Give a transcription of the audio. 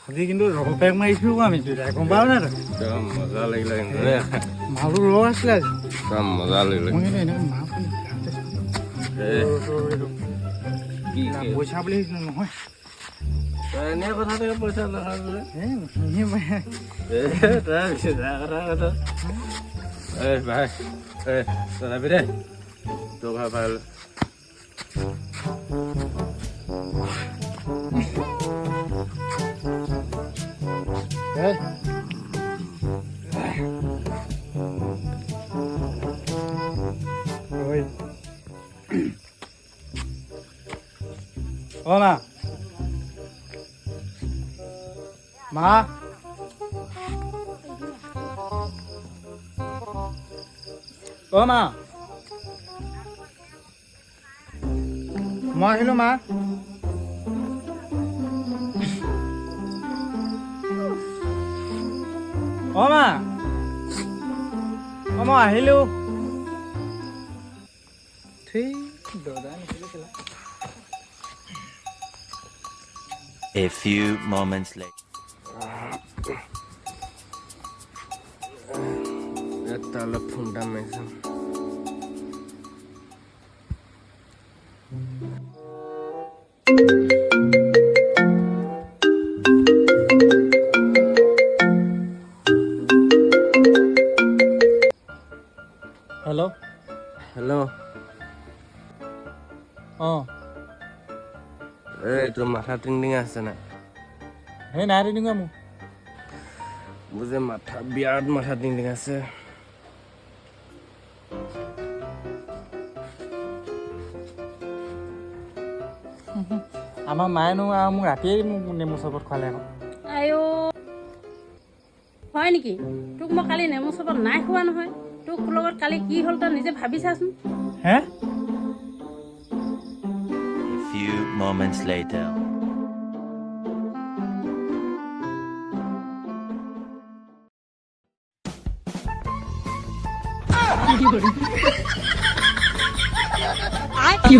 আজি কিন্তু ৰপেক মাৰিছোঁ আমি দুটাই গম পাওঁ নাই তই মজা লাগিলে কিন্তু মালটো ল আছিলে আজি মজা লাগিলে মই কিন্তু এনেকৈ মাছ কি পইচা বুলি ভাবিছিলোঁ নহয় এনে কথাটো পইচা নাখালে ভাই তথাপি দে তোৰ ভাল ভাল অ' মা মা অ' মা মই আহিলোঁ মা অ' মা অ' মই আহিলোঁ ঠিক দৰ্জা নিচিলে A few moments later. তাহলে ফোনটা মেৰেছিলাম হেল্ল' হেল্ল' অঁ এই তোৰ মাথা টিং টিং আছে না সেই নাই তেনেকুৱা মোক মোৰ যে বিৰাট মাথা টিং টিং আছে আমাৰ মায়েনো আৰু মোক ৰাতিয়েই মোক নেমু চৰবত খোৱালে আকৌ আইঅ হয় নেকি তোক মই কালি নেমু চৰবত নাই খোৱা নহয় তোক লগত কালি কি হ'ল তই নিজে ভাবি চাচোন হে A few moments later. কি